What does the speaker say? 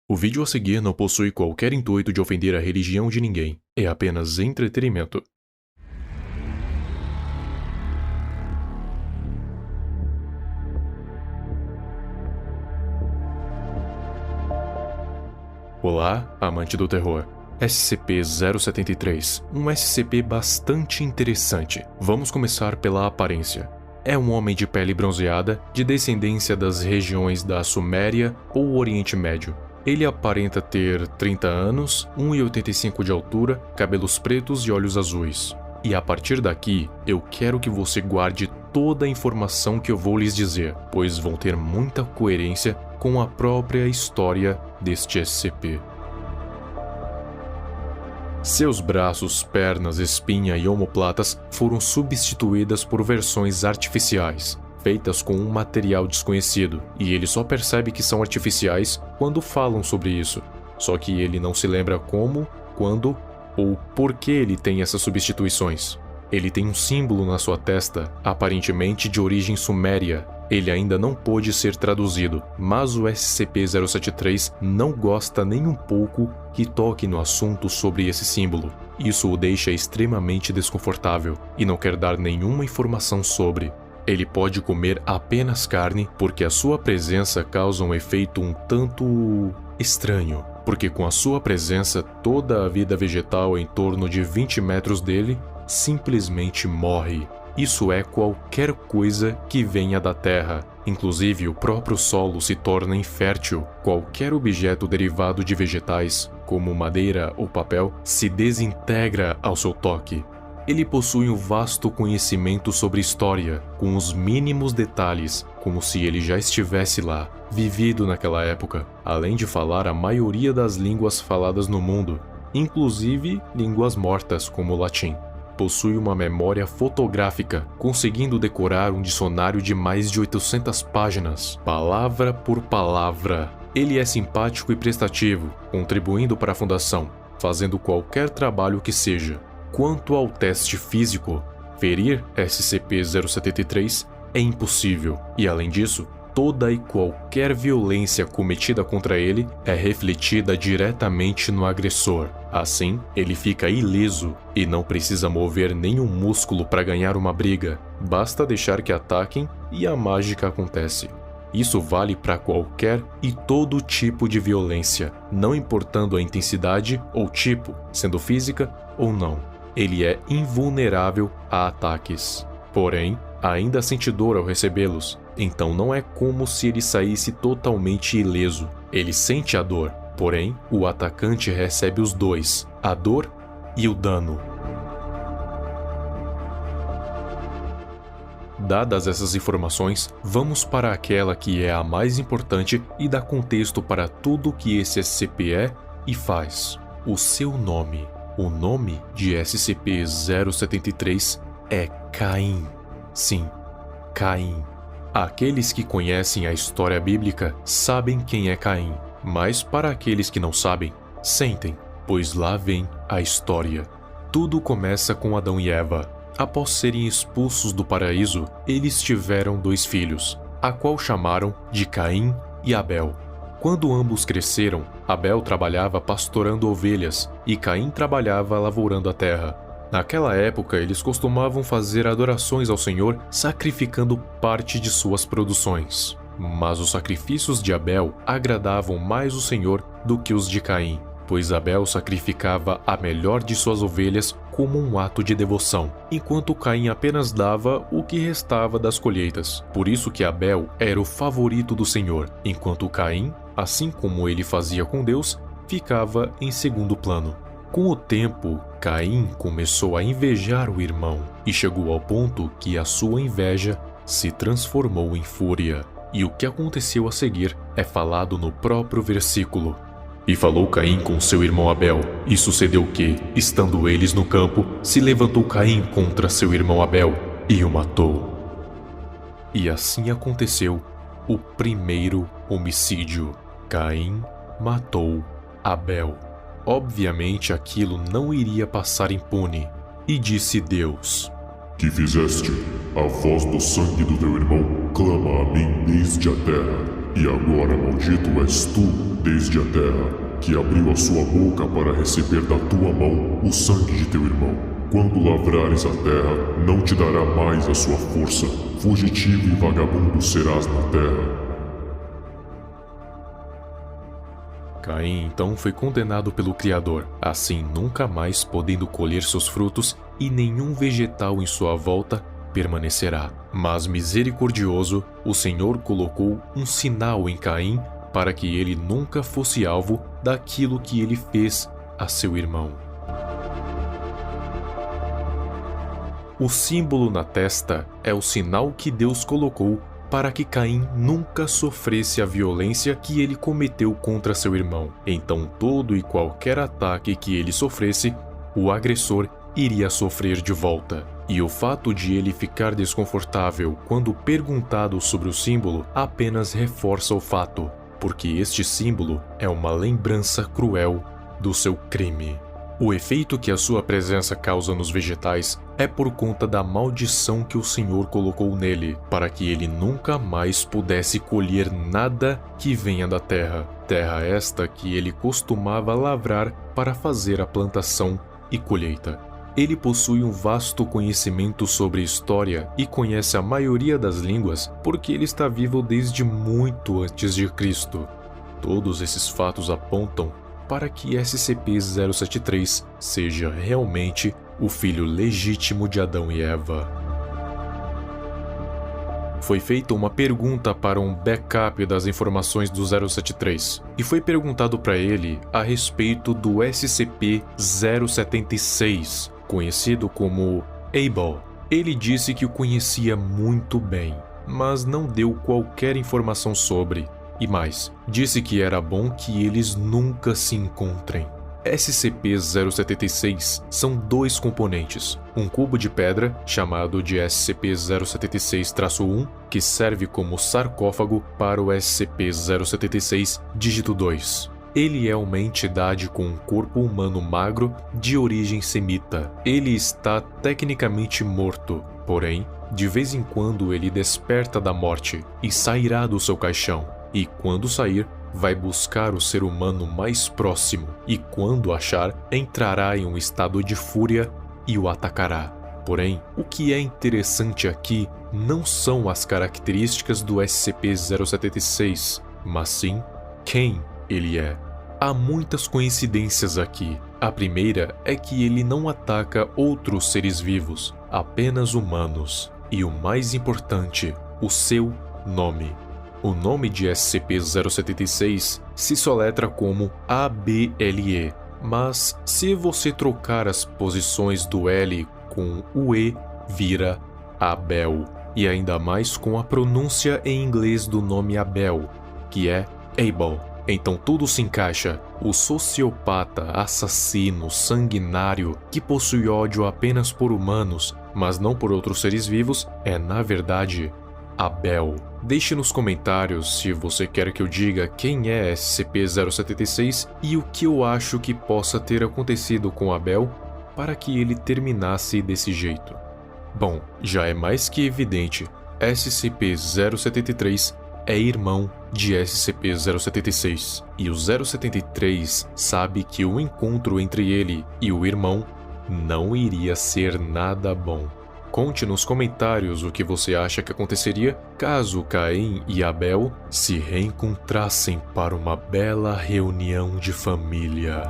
O vídeo a seguir não possui qualquer intuito de ofender a religião de ninguém. É apenas entretenimento. Olá, amante do terror. SCP-073, um SCP bastante interessante. Vamos começar pela aparência. É um homem de pele bronzeada, de descendência das regiões da Suméria ou Oriente Médio. Ele aparenta ter 30 anos, 1,85 de altura, cabelos pretos e olhos azuis. E a partir daqui, eu quero que você guarde toda a informação que eu vou lhes dizer, pois vão ter muita coerência com a própria história deste SCP. Seus braços, pernas, espinha e omoplatas foram substituídas por versões artificiais, feitas com um material desconhecido, e ele só percebe que são artificiais quando falam sobre isso. Só que ele não se lembra como, quando ou por que ele tem essas substituições. Ele tem um símbolo na sua testa, aparentemente de origem suméria. Ele ainda não pôde ser traduzido, mas o SCP-073 não gosta nem um pouco que toque no assunto sobre esse símbolo. Isso o deixa extremamente desconfortável e não quer dar nenhuma informação sobre. Ele pode comer apenas carne porque a sua presença causa um efeito um tanto estranho, porque com a sua presença toda a vida vegetal em torno de 20 metros dele simplesmente morre. Isso é qualquer coisa que venha da terra. Inclusive, o próprio solo se torna infértil. Qualquer objeto derivado de vegetais, como madeira ou papel, se desintegra ao seu toque. Ele possui um vasto conhecimento sobre história, com os mínimos detalhes, como se ele já estivesse lá, vivido naquela época, além de falar a maioria das línguas faladas no mundo, inclusive línguas mortas como o latim. Possui uma memória fotográfica, conseguindo decorar um dicionário de mais de 800 páginas, palavra por palavra. Ele é simpático e prestativo, contribuindo para a Fundação, fazendo qualquer trabalho que seja. Quanto ao teste físico, ferir SCP-073 é impossível, e além disso, toda e qualquer violência cometida contra ele é refletida diretamente no agressor. Assim, ele fica ileso e não precisa mover nenhum músculo para ganhar uma briga, basta deixar que ataquem e a mágica acontece. Isso vale para qualquer e todo tipo de violência, não importando a intensidade ou tipo, sendo física ou não. Ele é invulnerável a ataques. Porém, ainda sente dor ao recebê-los, então não é como se ele saísse totalmente ileso. Ele sente a dor, porém, o atacante recebe os dois, a dor e o dano. Dadas essas informações, vamos para aquela que é a mais importante e dá contexto para tudo que esse SCP é e faz. O seu nome. O nome de SCP-073 é Caim. Sim, Caim. Aqueles que conhecem a história bíblica sabem quem é Caim, mas para aqueles que não sabem, sentem, pois lá vem a história. Tudo começa com Adão e Eva. Após serem expulsos do paraíso, eles tiveram 2 filhos, a qual chamaram de Caim e Abel. Quando ambos cresceram, Abel trabalhava pastorando ovelhas e Caim trabalhava lavourando a terra. Naquela época, eles costumavam fazer adorações ao Senhor, sacrificando parte de suas produções. Mas os sacrifícios de Abel agradavam mais o Senhor do que os de Caim, pois Abel sacrificava a melhor de suas ovelhas como um ato de devoção, enquanto Caim apenas dava o que restava das colheitas. Por isso que Abel era o favorito do Senhor, enquanto Caim, assim como ele fazia com Deus, ficava em segundo plano. Com o tempo, Caim começou a invejar o irmão e chegou ao ponto que a sua inveja se transformou em fúria. E o que aconteceu a seguir é falado no próprio versículo. E falou Caim com seu irmão Abel, e sucedeu que, estando eles no campo, se levantou Caim contra seu irmão Abel e o matou. E assim aconteceu o primeiro homicídio. Caim matou Abel. Obviamente aquilo não iria passar impune. E disse Deus: Que fizeste? A voz do sangue do teu irmão clama a mim desde a terra, E agora maldito és tu desde a terra, que abriu a sua boca para receber da tua mão o sangue de teu irmão. Quando lavrares a terra, não te dará mais a sua força. Fugitivo e vagabundo serás na terra. Caim então foi condenado pelo Criador, assim nunca mais podendo colher seus frutos, e nenhum vegetal em sua volta permanecerá. Mas misericordioso, o Senhor colocou um sinal em Caim para que ele nunca fosse alvo daquilo que ele fez a seu irmão. O símbolo na testa é o sinal que Deus colocou para que Caim nunca sofresse a violência que ele cometeu contra seu irmão. Então todo e qualquer ataque que ele sofresse, o agressor iria sofrer de volta. E o fato de ele ficar desconfortável quando perguntado sobre o símbolo apenas reforça o fato, porque este símbolo é uma lembrança cruel do seu crime. O efeito que a sua presença causa nos vegetais é por conta da maldição que o Senhor colocou nele, para que ele nunca mais pudesse colher nada que venha da terra. Terra esta que ele costumava lavrar para fazer a plantação e colheita. Ele possui um vasto conhecimento sobre história e conhece a maioria das línguas porque ele está vivo desde muito antes de Cristo. Todos esses fatos apontam para que SCP-073 seja realmente o filho legítimo de Adão e Eva. Foi feita uma pergunta para um backup das informações do 073 e foi perguntado para ele a respeito do SCP-076, conhecido como Abel. Ele disse que o conhecia muito bem, mas não deu qualquer informação sobre. E mais, disse que era bom que eles nunca se encontrem. SCP-076 são dois componentes, um cubo de pedra, chamado de SCP-076-1, que serve como sarcófago para o SCP-076 dígito 2. Ele é uma entidade com um corpo humano magro de origem semita. Ele está tecnicamente morto, porém, de vez em quando ele desperta da morte e sairá do seu caixão. E quando sair, vai buscar o ser humano mais próximo e, quando achar, entrará em um estado de fúria e o atacará. Porém, o que é interessante aqui não são as características do SCP-076, mas sim quem ele é. Há muitas coincidências aqui. A primeira é que ele não ataca outros seres vivos, apenas humanos. E o mais importante, o seu nome. O nome de SCP-076 se soletra como ABLE, mas se você trocar as posições do L com o E, vira Abel, e ainda mais com a pronúncia em inglês do nome Abel, que é Abel. Então tudo se encaixa. O sociopata, assassino, sanguinário, que possui ódio apenas por humanos, mas não por outros seres vivos, é na verdade Abel. Deixe nos comentários se você quer que eu diga quem é SCP-076 e o que eu acho que possa ter acontecido com Abel para que ele terminasse desse jeito. Bom, já é mais que evidente, SCP-073 é irmão de SCP-076, e o 073 sabe que o encontro entre ele e o irmão não iria ser nada bom. Conte nos comentários o que você acha que aconteceria caso Caim e Abel se reencontrassem para uma bela reunião de família.